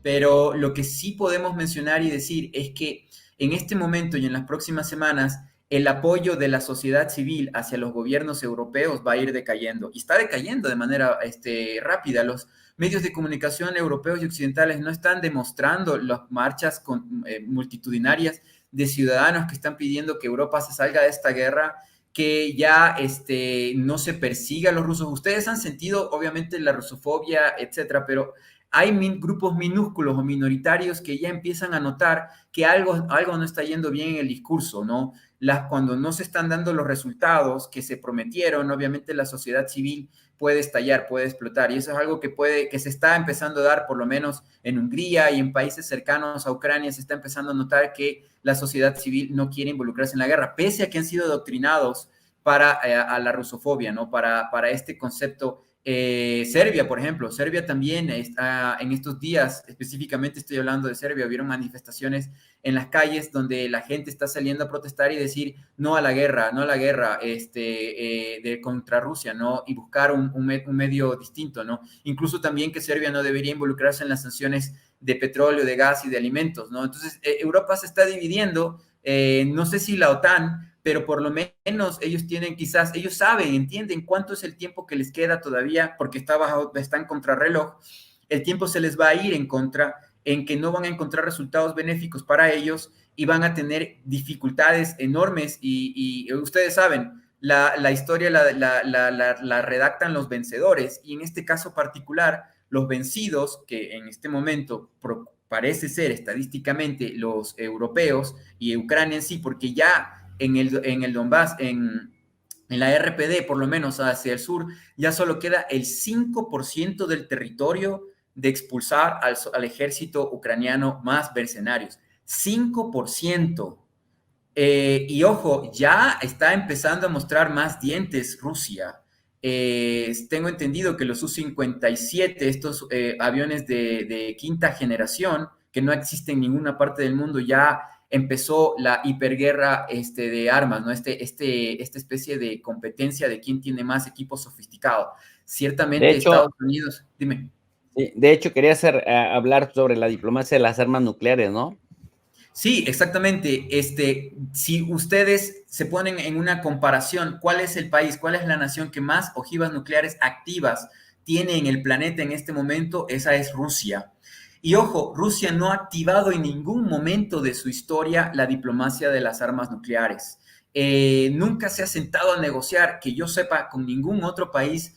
pero lo que sí podemos mencionar y decir es que en este momento y en las próximas semanas, el apoyo de la sociedad civil hacia los gobiernos europeos va a ir decayendo y está decayendo de manera rápida. Los medios de comunicación europeos y occidentales no están demostrando las marchas multitudinarias de ciudadanos que están pidiendo que Europa se salga de esta guerra, que ya no se persiga a los rusos. Ustedes han sentido, obviamente, la rusofobia, etcétera, pero hay grupos minúsculos o minoritarios que ya empiezan a notar que algo no está yendo bien en el discurso, ¿no? Cuando no se están dando los resultados que se prometieron, obviamente la sociedad civil puede estallar, puede explotar, y eso es algo que se está empezando a dar, por lo menos en Hungría y en países cercanos a Ucrania, se está empezando a notar que la sociedad civil no quiere involucrarse en la guerra, pese a que han sido adoctrinados a la rusofobia, ¿no? Para este concepto. Serbia, por ejemplo, Serbia también está en estos días, específicamente estoy hablando de Serbia, hubieron manifestaciones en las calles donde la gente está saliendo a protestar y decir no a la guerra, no a la guerra contra Rusia, ¿no? Y buscar un medio distinto, ¿no? Incluso también que Serbia no debería involucrarse en las sanciones de petróleo, de gas y de alimentos, ¿no? Entonces, Europa se está dividiendo, no sé si la OTAN, pero por lo menos ellos tienen quizás, ellos saben, entienden cuánto es el tiempo que les queda todavía, porque está en contrarreloj, el tiempo se les va a ir en contra, en que no van a encontrar resultados benéficos para ellos y van a tener dificultades enormes y ustedes saben, la historia la redactan los vencedores y en este caso particular, los vencidos, que en este momento parece ser estadísticamente los europeos y Ucrania en sí, porque ya en el Donbass, en la RPD, por lo menos hacia el sur, ya solo queda el 5% del territorio de expulsar al ejército ucraniano más mercenarios. 5%. Y ojo, ya está empezando a mostrar más dientes Rusia. Tengo entendido que los Su-57, estos aviones de quinta generación, que no existen en ninguna parte del mundo, ya empezó la hiperguerra de armas, ¿no? Esta especie de competencia de quién tiene más equipo sofisticado. De Ciertamente hecho, Estados Unidos, dime. de hecho quería hablar sobre la diplomacia de las armas nucleares, ¿no? Sí, exactamente. Si ustedes se ponen en una comparación, ¿cuál es el país, cuál es la nación que más ojivas nucleares activas tiene en el planeta en este momento? Esa es Rusia. Y ojo, Rusia no ha activado en ningún momento de su historia la diplomacia de las armas nucleares. Nunca se ha sentado a negociar, que yo sepa, con ningún otro país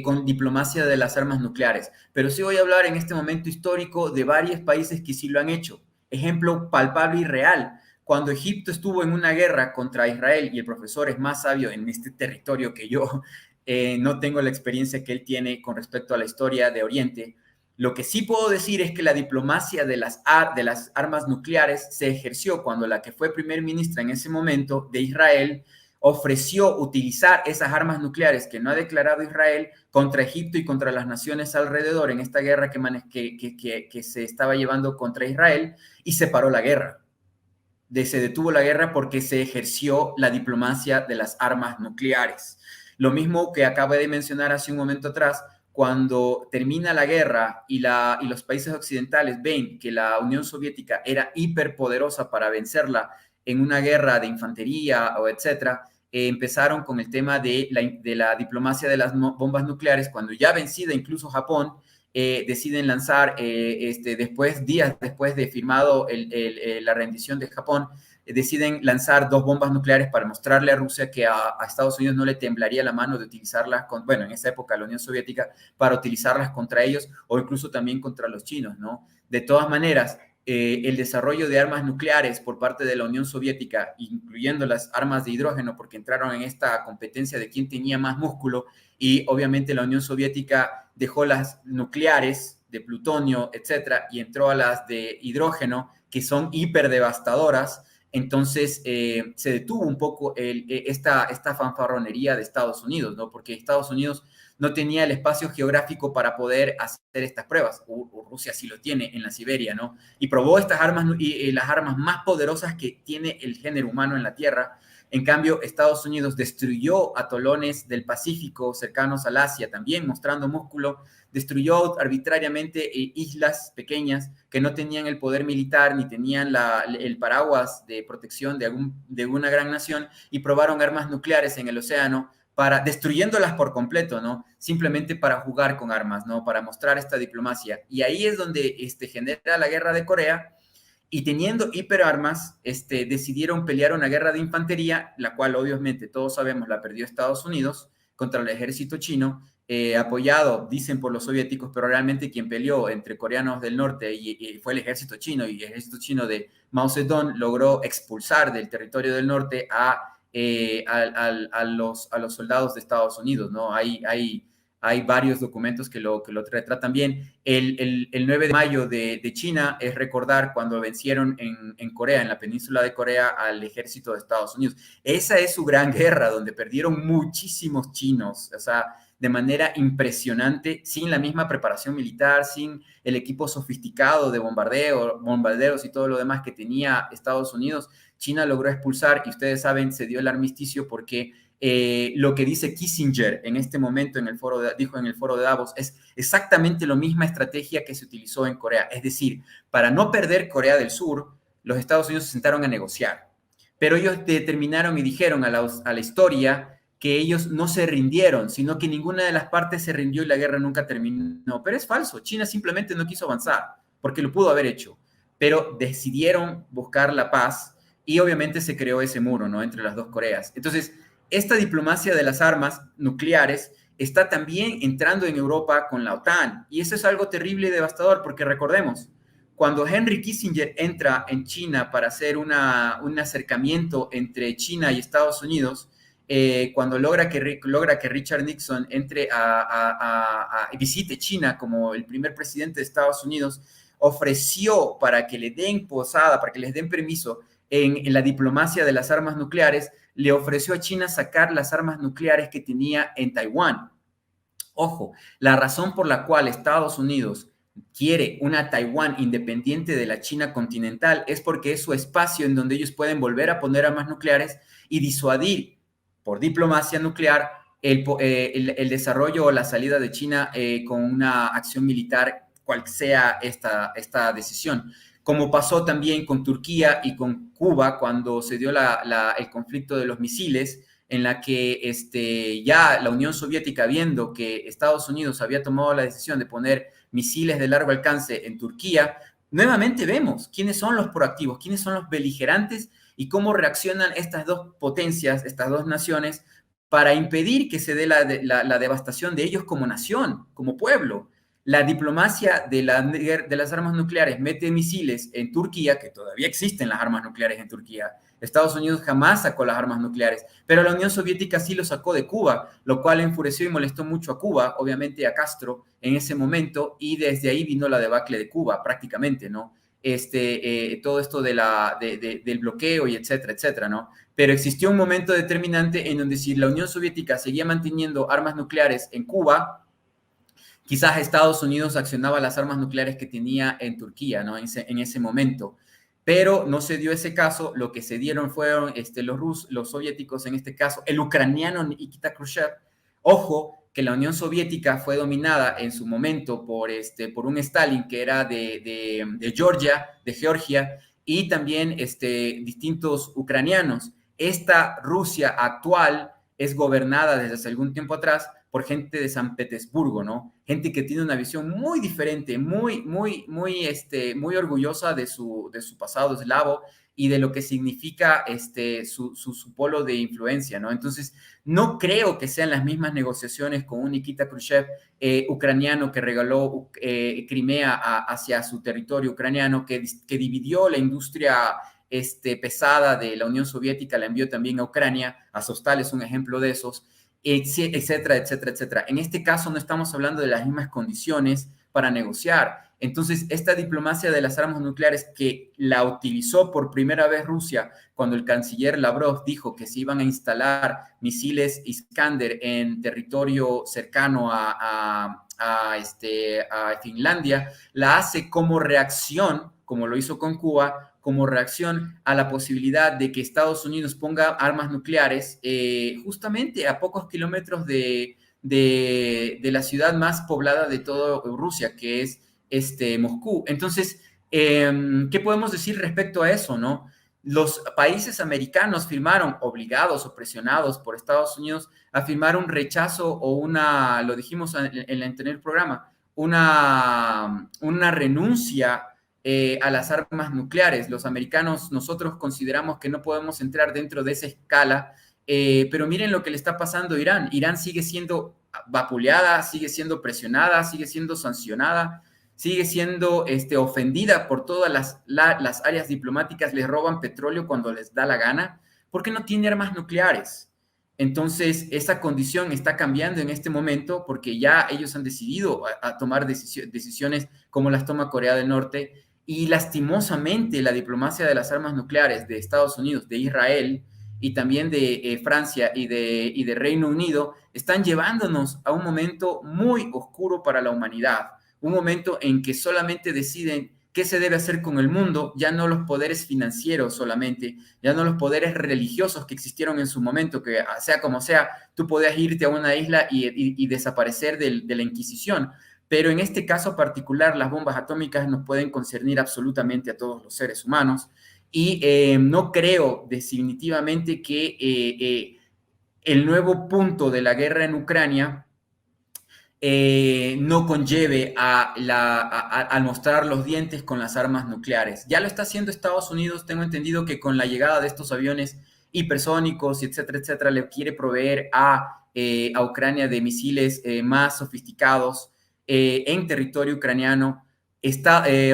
con diplomacia de las armas nucleares. Pero sí voy a hablar en este momento histórico de varios países que sí lo han hecho. Ejemplo palpable y real. Cuando Egipto estuvo en una guerra contra Israel y el profesor es más sabio en este territorio que yo, no tengo la experiencia que él tiene con respecto a la historia de Oriente. Lo que sí puedo decir es que la diplomacia de las armas nucleares se ejerció cuando la que fue primer ministra en ese momento de Israel ofreció utilizar esas armas nucleares que no ha declarado Israel contra Egipto y contra las naciones alrededor en esta guerra que se estaba llevando contra Israel y se paró la guerra. Se detuvo la guerra porque se ejerció la diplomacia de las armas nucleares. Lo mismo que acabo de mencionar hace un momento atrás, cuando termina la guerra y los países occidentales ven que la Unión Soviética era hiperpoderosa para vencerla en una guerra de infantería o etcétera, empezaron con el tema de la diplomacia de las bombas nucleares, cuando ya vencida incluso Japón, deciden lanzar, días después de firmado la rendición de Japón, deciden lanzar dos bombas nucleares para mostrarle a Rusia que a Estados Unidos no le temblaría la mano de utilizarlas, bueno, en esa época la Unión Soviética, para utilizarlas contra ellos o incluso también contra los chinos, ¿no? De todas maneras, el desarrollo de armas nucleares por parte de la Unión Soviética, incluyendo las armas de hidrógeno, porque entraron en esta competencia de quién tenía más músculo, y obviamente la Unión Soviética dejó las nucleares de plutonio, etcétera, y entró a las de hidrógeno, que son hiperdevastadoras. Entonces se detuvo un poco esta fanfarronería de Estados Unidos, ¿no? Porque Estados Unidos no tenía el espacio geográfico para poder hacer estas pruebas. Rusia sí lo tiene en la Siberia, ¿no? Y probó estas armas y las armas más poderosas que tiene el género humano en la Tierra. En cambio, Estados Unidos destruyó atolones del Pacífico cercanos al Asia, también mostrando músculo, destruyó arbitrariamente islas pequeñas que no tenían el poder militar ni tenían el paraguas de protección de una gran nación y probaron armas nucleares en el océano, destruyéndolas por completo, ¿no? Simplemente para jugar con armas, ¿no? Para mostrar esta diplomacia. Y ahí es donde genera la guerra de Corea, y teniendo hiperarmas, decidieron pelear una guerra de infantería, la cual obviamente todos sabemos la perdió Estados Unidos contra el ejército chino, apoyado, dicen, por los soviéticos, pero realmente quien peleó entre coreanos del norte y fue el ejército chino, y el ejército chino de Mao Zedong logró expulsar del territorio del norte a los soldados de Estados Unidos, ¿no? Hay varios documentos que lo retratan bien. El 9 de mayo de China es recordar cuando vencieron en Corea, en la península de Corea, al ejército de Estados Unidos. Esa es su gran guerra, donde perdieron muchísimos chinos, o sea, de manera impresionante, sin la misma preparación militar, sin el equipo sofisticado de bombarderos y todo lo demás que tenía Estados Unidos. China logró expulsar, y ustedes saben, se dio el armisticio porque lo que dice Kissinger en este momento dijo en el foro de Davos es exactamente la misma estrategia que se utilizó en Corea. Es decir, para no perder Corea del Sur, los Estados Unidos se sentaron a negociar. Pero ellos determinaron y dijeron a la historia que ellos no se rindieron, sino que ninguna de las partes se rindió y la guerra nunca terminó. Pero es falso. China simplemente no quiso avanzar, porque lo pudo haber hecho. Pero decidieron buscar la paz y obviamente se creó ese muro, ¿no?, entre las dos Coreas. Entonces, esta diplomacia de las armas nucleares está también entrando en Europa con la OTAN. Y eso es algo terrible y devastador, porque recordemos, cuando Henry Kissinger entra en China para hacer un acercamiento entre China y Estados Unidos, cuando logra que Richard Nixon visite China como el primer presidente de Estados Unidos, ofreció para que le den posada, para que les den permiso en la diplomacia de las armas nucleares, le ofreció a China sacar las armas nucleares que tenía en Taiwán. Ojo, la razón por la cual Estados Unidos quiere una Taiwán independiente de la China continental es porque es su espacio en donde ellos pueden volver a poner armas nucleares y disuadir por diplomacia nuclear el desarrollo o la salida de China con una acción militar, cual sea esta decisión. Como pasó también con Turquía y con Cuba cuando se dio el conflicto de los misiles, en la que ya la Unión Soviética, viendo que Estados Unidos había tomado la decisión de poner misiles de largo alcance en Turquía, nuevamente vemos quiénes son los proactivos, quiénes son los beligerantes y cómo reaccionan estas dos potencias, estas dos naciones, para impedir que se dé la devastación de ellos como nación, como pueblo. La diplomacia de las armas nucleares mete misiles en Turquía, que todavía existen las armas nucleares en Turquía. Estados Unidos jamás sacó las armas nucleares, pero la Unión Soviética sí lo sacó de Cuba, lo cual enfureció y molestó mucho a Cuba, obviamente a Castro en ese momento, y desde ahí vino la debacle de Cuba prácticamente, ¿no? Todo esto del bloqueo y etcétera, etcétera, ¿no? Pero existió un momento determinante en donde si la Unión Soviética seguía manteniendo armas nucleares en Cuba, quizás Estados Unidos accionaba las armas nucleares que tenía en Turquía, ¿no?, en ese momento. Pero no se dio ese caso. Lo que se dieron fueron los soviéticos, en este caso, el ucraniano Nikita Khrushchev. Ojo, que la Unión Soviética fue dominada en su momento por un Stalin que era de Georgia, y también distintos ucranianos. Esta Rusia actual es gobernada desde hace algún tiempo atrás por gente de San Petersburgo, ¿no? Gente que tiene una visión muy diferente, muy orgullosa de su pasado eslavo y de lo que significa su polo de influencia, ¿no? Entonces, no creo que sean las mismas negociaciones con un Nikita Khrushchev ucraniano que regaló Crimea hacia su territorio ucraniano, que dividió la industria pesada de la Unión Soviética, la envió también a Ucrania. Azovstal es un ejemplo de esos, etcétera, etcétera, etcétera. En este caso no estamos hablando de las mismas condiciones para negociar. Entonces, esta diplomacia de las armas nucleares, que la utilizó por primera vez Rusia cuando el canciller Lavrov dijo que se iban a instalar misiles Iskander en territorio cercano a Finlandia, la hace como reacción, como lo hizo con Cuba, como reacción a la posibilidad de que Estados Unidos ponga armas nucleares justamente a pocos kilómetros de la ciudad más poblada de toda Rusia, que es Moscú. Entonces, ¿qué podemos decir respecto a eso, no? Los países americanos firmaron, obligados o presionados por Estados Unidos, a firmar un rechazo o lo dijimos en el anterior programa, una renuncia a las armas nucleares. Los americanos, nosotros consideramos que no podemos entrar dentro de esa escala, pero miren lo que le está pasando a Irán. Irán sigue siendo vapuleada, sigue siendo presionada, sigue siendo sancionada, sigue siendo ofendida por todas las áreas diplomáticas, les roban petróleo cuando les da la gana, porque no tiene armas nucleares. Entonces, esa condición está cambiando en este momento porque ya ellos han decidido a tomar decisiones como las toma Corea del Norte, y lastimosamente la diplomacia de las armas nucleares de Estados Unidos, de Israel y también de Francia y de Reino Unido están llevándonos a un momento muy oscuro para la humanidad, un momento en que solamente deciden qué se debe hacer con el mundo, ya no los poderes financieros solamente, ya no los poderes religiosos que existieron en su momento, que sea como sea, tú podías irte a una isla y desaparecer de la Inquisición. Pero en este caso particular, las bombas atómicas nos pueden concernir absolutamente a todos los seres humanos. Y no creo definitivamente que el nuevo punto de la guerra en Ucrania no conlleve a mostrar los dientes con las armas nucleares. Ya lo está haciendo Estados Unidos. Tengo entendido que con la llegada de estos aviones hipersónicos, etcétera, le quiere proveer a Ucrania de misiles más sofisticados en territorio ucraniano.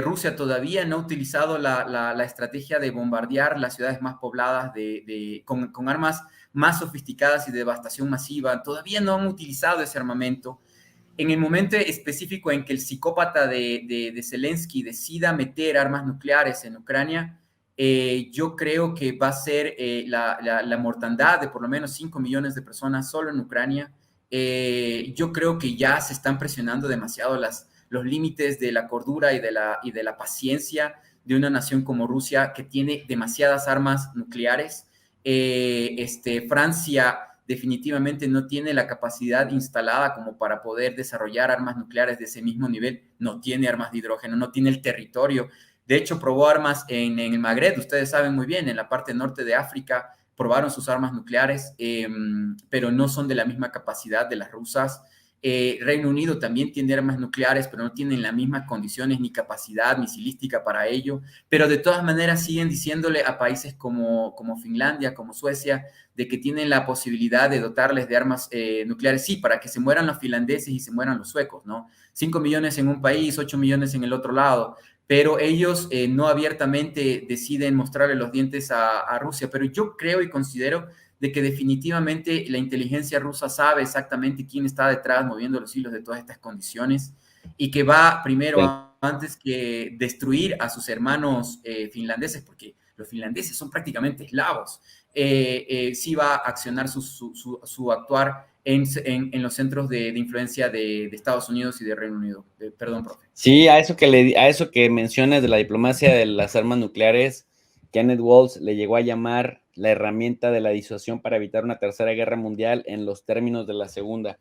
Rusia todavía no ha utilizado la estrategia de bombardear las ciudades más pobladas con armas más sofisticadas y de devastación masiva. Todavía no han utilizado ese armamento. En el momento específico en que el psicópata de Zelensky decida meter armas nucleares en Ucrania, yo creo que va a ser la mortandad de por lo menos 5 millones de personas solo en Ucrania. Yo creo que ya se están presionando demasiado los límites de la cordura y de la paciencia de una nación como Rusia, que tiene demasiadas armas nucleares. Francia definitivamente no tiene la capacidad instalada como para poder desarrollar armas nucleares de ese mismo nivel, no tiene armas de hidrógeno, no tiene el territorio. De hecho, probó armas en el Magreb, ustedes saben muy bien, en la parte norte de África, probaron sus armas nucleares, pero no son de la misma capacidad de las rusas. Reino Unido también tiene armas nucleares, pero no tienen las mismas condiciones ni capacidad misilística para ello. Pero de todas maneras siguen diciéndole a países como Finlandia, como Suecia, de que tienen la posibilidad de dotarles de armas nucleares, sí, para que se mueran los finlandeses y se mueran los suecos, ¿no? 5 millones en un país, 8 millones en el otro lado, pero ellos no abiertamente deciden mostrarle los dientes a Rusia. Pero yo creo y considero de que definitivamente la inteligencia rusa sabe exactamente quién está detrás moviendo los hilos de todas estas condiciones, y que va primero, Sí. antes que destruir a sus hermanos finlandeses, porque los finlandeses son prácticamente eslavos, sí va a accionar su actuar en los centros de influencia de Estados Unidos y de Reino Unido. Perdón, profe. Sí, a eso que mencionas de la diplomacia de las armas nucleares, Kenneth Waltz le llegó a llamar la herramienta de la disuasión para evitar una tercera guerra mundial en los términos de la segunda.